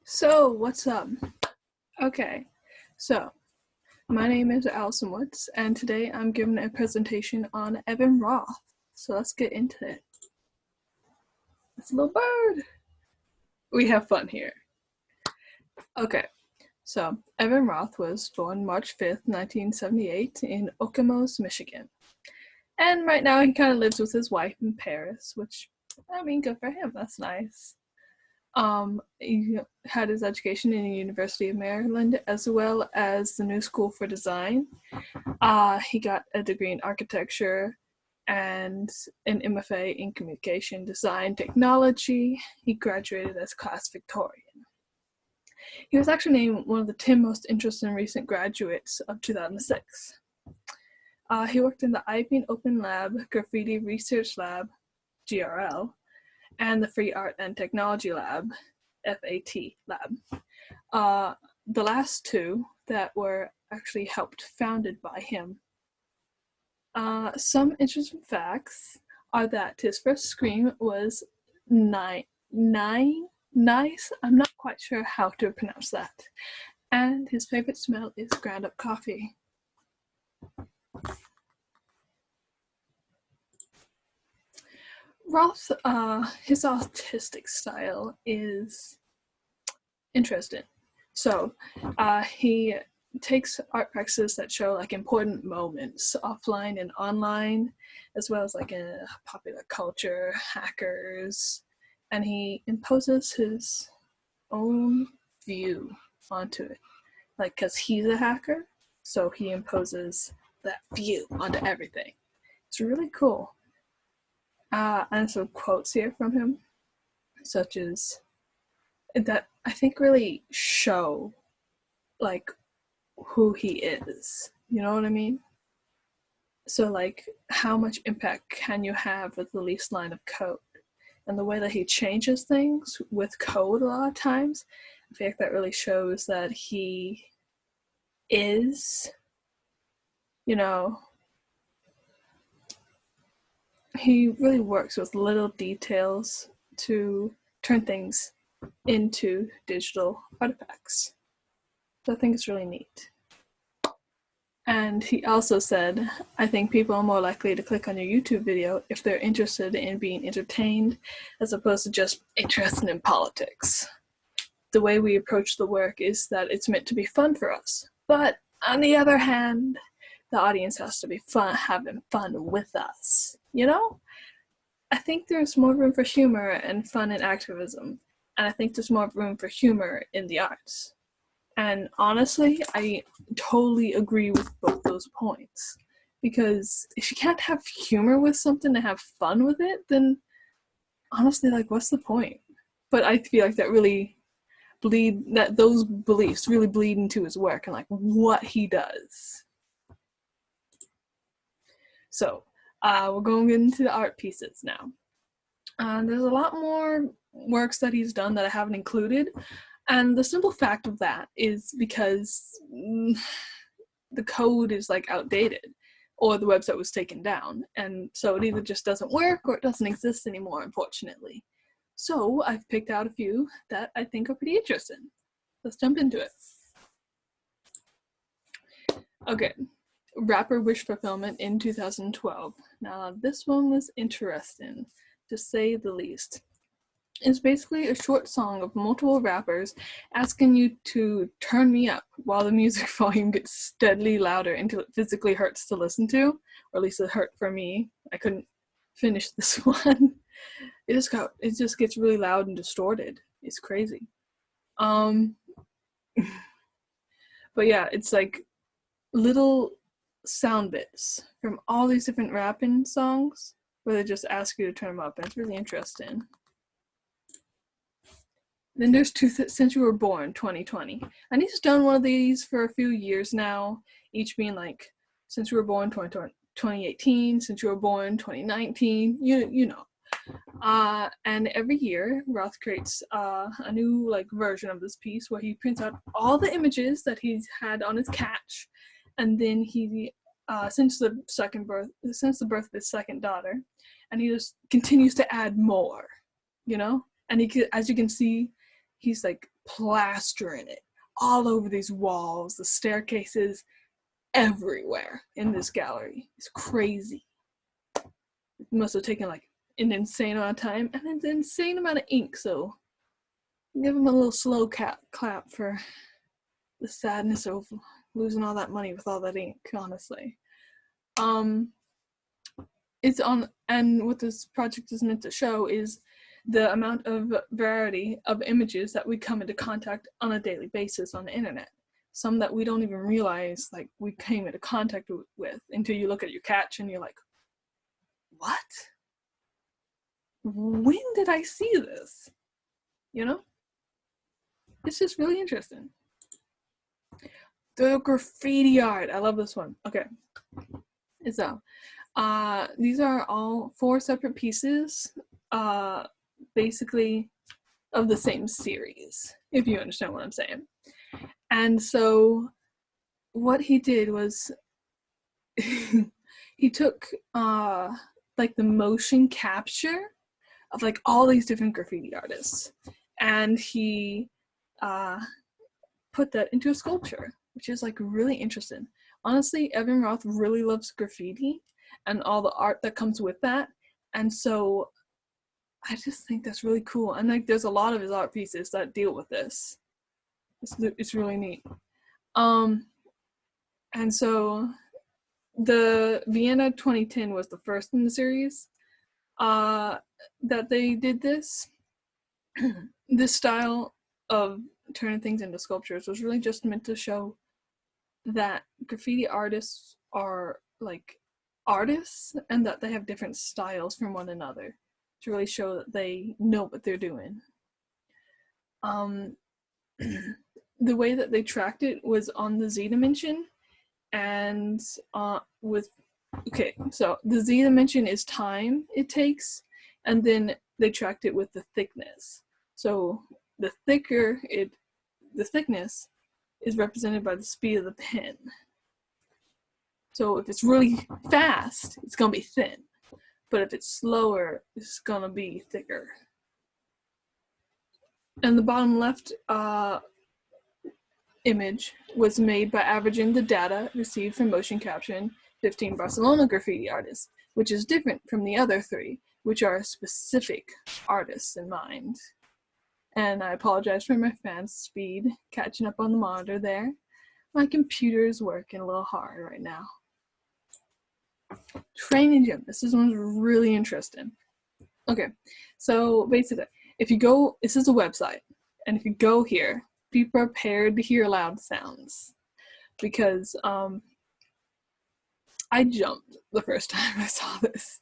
So, what's up? Okay, so my name is Allison Woods, and today I'm giving a presentation on Evan Roth. So, let's get into it. It's a little bird. We have fun here. Okay, so Evan Roth was born March 5th, 1978, in Okemos, Michigan. And right now he kind of lives with his wife in Paris, which, I mean, good for him. That's nice. He had his education in the University of Maryland as well as the New School for Design. He got a degree in architecture and an MFA in communication design technology. He graduated as class Victorian. He was actually named one of the 10 most interesting recent graduates of 2006. He worked in the IB Open Lab, Graffiti Research Lab, GRL, and the Free Art and Technology Lab, FAT Lab. The last two that were actually helped founded by him. Some interesting facts are that his first scream was nice. I'm not quite sure how to pronounce that. And his favorite smell is ground up coffee. Roth, his artistic style is interesting. So he takes art practices that show like important moments offline and online, as well as like in popular culture, hackers, and he imposes his own view onto it. Like, because he's a hacker, so he imposes that view onto everything. It's really cool. And some quotes here from him, such as that I think really show like who he is. You know what I mean? So like how much impact can you have with the least line of code? And the way that he changes things with code a lot of times, I feel like that really shows that he is, you know, he really works with little details to turn things into digital artifacts. So I think it's really neat. And he also said, I think people are more likely to click on your YouTube video if they're interested in being entertained as opposed to just interested in politics. The way we approach the work is that it's meant to be fun for us. But on the other hand, the audience has to be fun, having fun with us. You know? I think there's more room for humor and fun in activism. And I think there's more room for humor in the arts. And honestly, I totally agree with both those points. Because if you can't have humor with something and have fun with it, then honestly, like, what's the point? But I feel like those beliefs really bleed into his work and like what he does. So, we're going into the art pieces now. There's a lot more works that he's done that I haven't included. And the simple fact of that is because the code is like outdated or the website was taken down. And so it either just doesn't work or it doesn't exist anymore, unfortunately. So I've picked out a few that I think are pretty interesting. Let's jump into it. Okay, Rapper Wish Fulfillment in 2012. Now this one was interesting, to say the least. It's basically a short song of multiple rappers asking you to turn me up while the music volume gets steadily louder until it physically hurts to listen to, or at least it hurt for me. I couldn't finish this one. It just gets really loud and distorted. It's crazy. But yeah, it's like little sound bits from all these different rapping songs where they just ask you to turn them up, and it's really interesting. Then there's Since You Were Born 2020. And he's done one of these for a few years now, each being like Since You Were Born 2018, Since You Were Born 2019, you know. And every year, Roth creates a new like version of this piece where he prints out all the images that he's had on his catch, and then he since the birth of his second daughter, and he just continues to add more, you know. And as you can see, he's like plastering it all over these walls, the staircases, everywhere in this gallery. It's crazy. It must have taken like an insane amount of time and an insane amount of ink, so give him a little slow clap for the sadness of losing all that money with all that ink, honestly. It's on, and what this project is meant to show is the amount of variety of images that we come into contact on a daily basis on the internet. Some that we don't even realize like we came into contact with until you look at your catch and you're like, what? When did I see this? You know? It's just really interesting. The graffiti art. I love this one. Okay. So, these are all 4 separate pieces, basically of the same series, if you understand what I'm saying. And so what he did was he took like the motion capture of like all these different graffiti artists, and he put that into a sculpture, which is like really interesting. Honestly, Evan Roth really loves graffiti and all the art that comes with that, and so I just think that's really cool. And like there's a lot of his art pieces that deal with this. It's really neat. And so the Vienna 2010 was the first in the series that they did this. This style of turning things into sculptures was really just meant to show that graffiti artists are like artists and that they have different styles from one another, to really show that they know what they're doing. The way that they tracked it was on the z-dimension, and so the z-dimension is time it takes, and then they tracked it with the thickness. So the thickness is represented by the speed of the pen. So if it's really fast, it's gonna be thin, but if it's slower, it's gonna be thicker. And the bottom left image was made by averaging the data received from motion capturing 15 Barcelona graffiti artists, which is different from the other 3, which are specific artists in mind. And I apologize for my fan's speed catching up on the monitor there. My computer is working a little hard right now. Training gym. This one's really interesting. Okay, so basically, if you go, this is a website, and if you go here, be prepared to hear loud sounds, because I jumped the first time I saw this.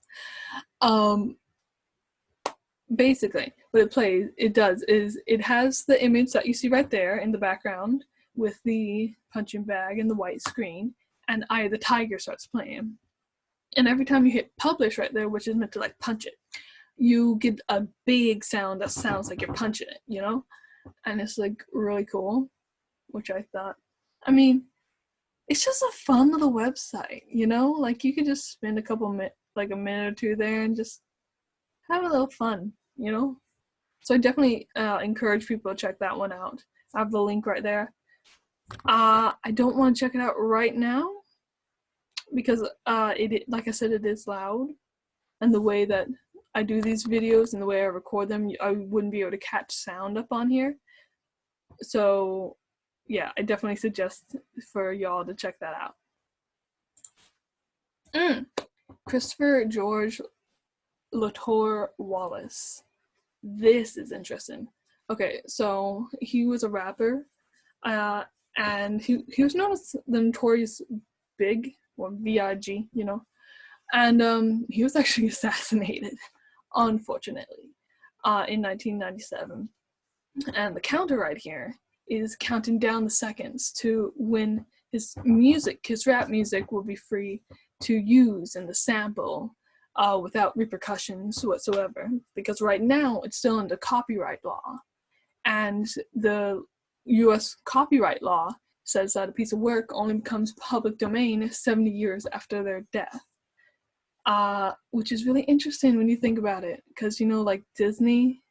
Basically, what it does is it has the image that you see right there in the background with the punching bag and the white screen, and Eye of the Tiger starts playing. And every time you hit publish right there, which is meant to like punch it, you get a big sound that sounds like you're punching it, you know? And it's like really cool, which I thought, I mean, it's just a fun little website, you know? Like you could just spend a minute or 2 there and just have a little fun, you know? So I definitely encourage people to check that one out. I have the link right there. I don't want to check it out right now because like I said, it is loud, and the way that I do these videos and the way I record them, I wouldn't be able to catch sound up on here. So yeah, I definitely suggest for y'all to check that out. Christopher George Latour Wallace. This is interesting. Okay, so he was a rapper, and he was known as the Notorious Big, or B.I.G., you know, and he was actually assassinated, unfortunately, in 1997. And the counter right here is counting down the seconds to when his rap music will be free to use in the sample without repercussions whatsoever. Because right now it's still under copyright law. And the US copyright law says that a piece of work only becomes public domain 70 years after their death. Which is really interesting when you think about it. Because, you know, like Disney,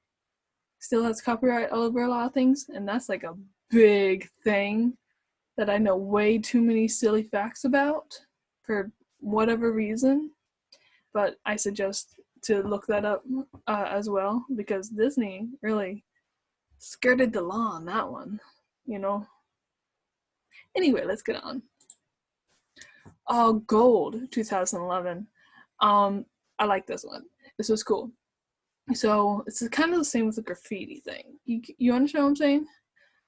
still has copyright over a lot of things, and that's like a big thing that I know way too many silly facts about for whatever reason. But I suggest to look that up as well, because Disney really skirted the law on that one, you know. Anyway, let's get on. Gold 2011. I like this one. This was cool. So it's kind of the same with the graffiti thing. You understand what I'm saying?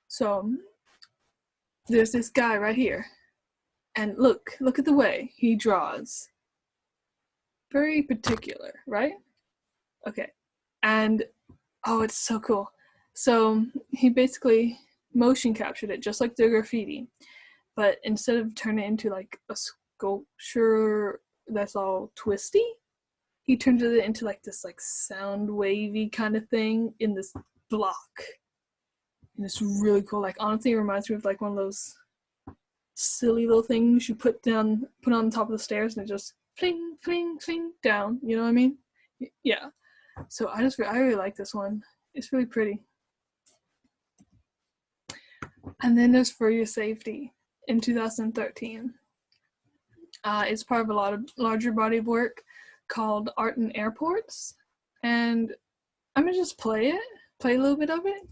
So there's this guy right here, and look at the way he draws. Very particular, right? Okay, and it's so cool. So he basically motion captured it just like the graffiti, but instead of turning it into like a sculpture that's all twisty, he turned it into like this like sound wavy kind of thing in this block. And it's really cool. Like, honestly, it reminds me of like one of those silly little things you put on the top of the stairs and it just fling, fling, fling down. You know what I mean? Yeah. So I really like this one. It's really pretty. And then there's For Your Safety in 2013. It's part of a larger body of work called Art in Airports. And I'm going to just play a little bit of it.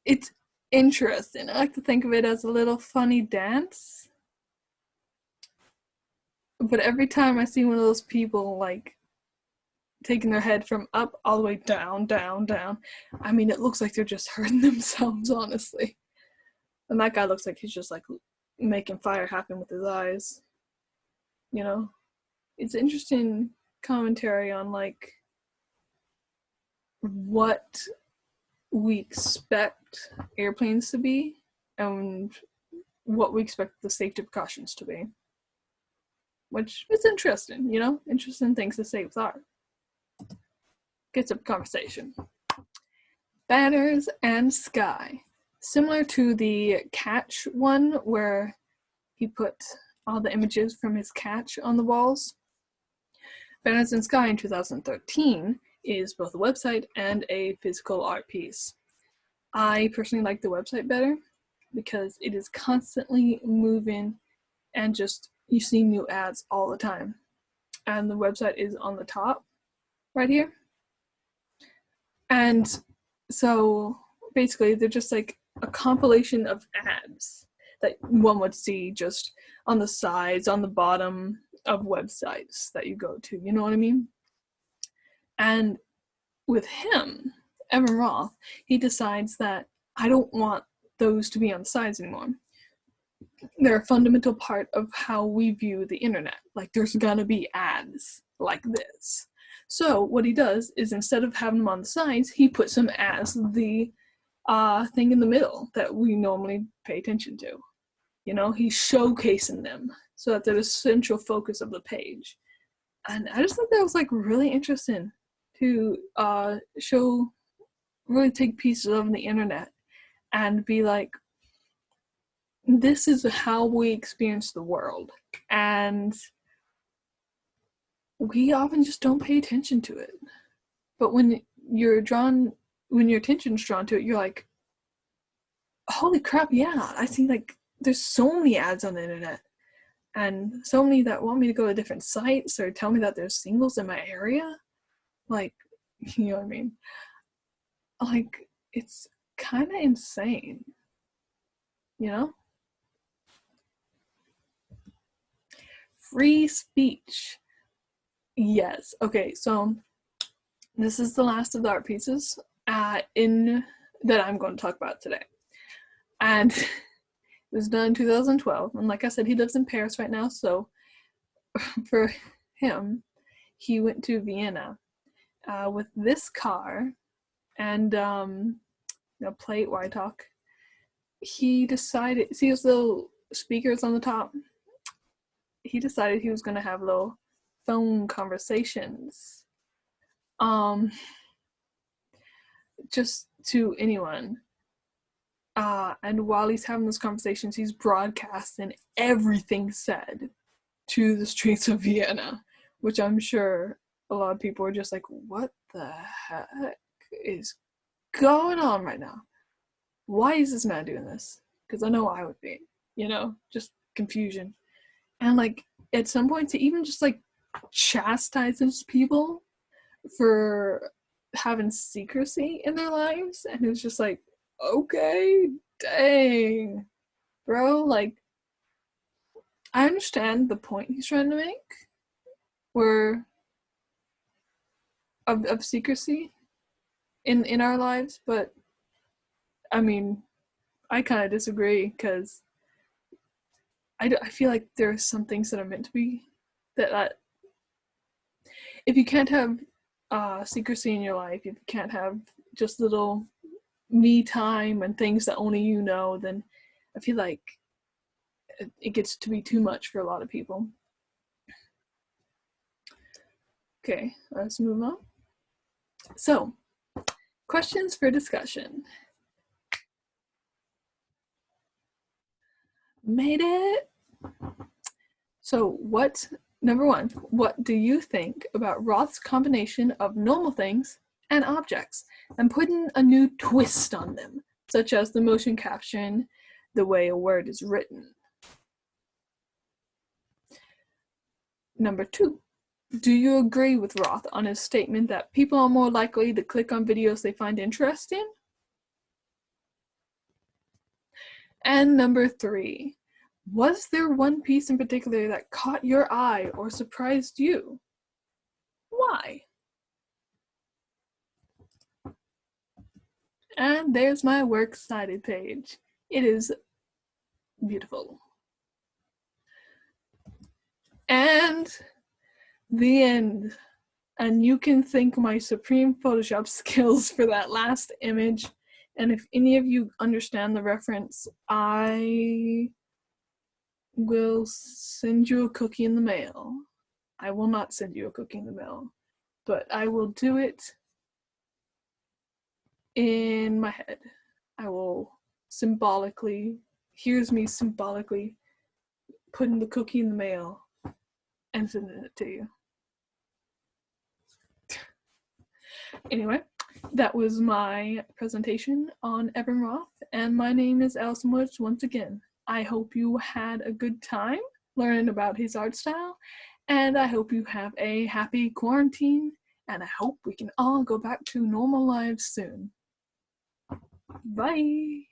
It's interesting. I like to think of it as a little funny dance. But every time I see one of those people like taking their head from up all the way down, down, down, I mean, it looks like they're just hurting themselves, honestly. And that guy looks like he's just like making fire happen with his eyes. You know? It's interesting commentary on like what we expect airplanes to be and what we expect the safety precautions to be. Which is interesting, you know? Interesting things to say with art. Gets up conversation. Banners and Sky. Similar to the catch one where he put all the images from his catch on the walls. Banners and Sky in 2013 is both a website and a physical art piece. I personally like the website better because it is constantly moving and just you see new ads all the time. And the website is on the top right here. And so basically they're just like a compilation of ads that one would see just on the sides, on the bottom of websites that you go to, you know what I mean? And with him, Evan Roth, he decides that I don't want those to be on the sides anymore. They're a fundamental part of how we view the internet. Like, there's gonna be ads like this. So what he does is instead of having them on the sides, he puts them as the thing in the middle that we normally pay attention to. You know, he's showcasing them so that they're the central focus of the page. And I just thought that was like really interesting to really take pieces of the internet and be like, this is how we experience the world. And we often just don't pay attention to it. But when your attention's drawn to it, you're like, holy crap, yeah, I see like there's so many ads on the internet. And so many that want me to go to different sites or tell me that there's singles in my area. Like, you know what I mean? Like, it's kind of insane. You know? Free speech. Yes. Okay, so this is the last of the art pieces that I'm going to talk about today. And it was done in 2012. And like I said, he lives in Paris right now. So for him, he went to Vienna with this car and plate while I talk. He decided, see those little speakers on the top? He decided he was going to have little phone conversations. Just to anyone. And while he's having those conversations, he's broadcasting everything said to the streets of Vienna, which I'm sure a lot of people are just like, what the heck is going on right now? Why is this man doing this? Because I know I would be, just confusion. And like at some point to even just like chastises people for having secrecy in their lives, and it's just like, okay, dang, bro, like I understand the point he's trying to make, where of secrecy in our lives, but I mean, I kind of disagree, because I feel like there are some things that are meant to be that if you can't have secrecy in your life, if you can't have just little me time and things that only you know, then I feel like it gets to be too much for a lot of people. Okay, let's move on. So, questions for discussion. Made it. So number one, what do you think about Roth's combination of normal things and objects and putting a new twist on them, such as the motion caption, the way a word is written? Number two, do you agree with Roth on his statement that people are more likely to click on videos they find interesting? And number three, was there one piece in particular that caught your eye or surprised you? Why? And there's my works cited page. It is beautiful. And the end. And you can thank my supreme Photoshop skills for that last image. And if any of you understand the reference, I will send you a cookie in the mail. I will not send you a cookie in the mail, but I will do it in my head. I will here's me symbolically putting the cookie in the mail and sending it to you. Anyway, that was my presentation on Evan Roth, and my name is Allison Woods once again. I hope you had a good time learning about his art style, and I hope you have a happy quarantine, and I hope we can all go back to normal lives soon. Bye!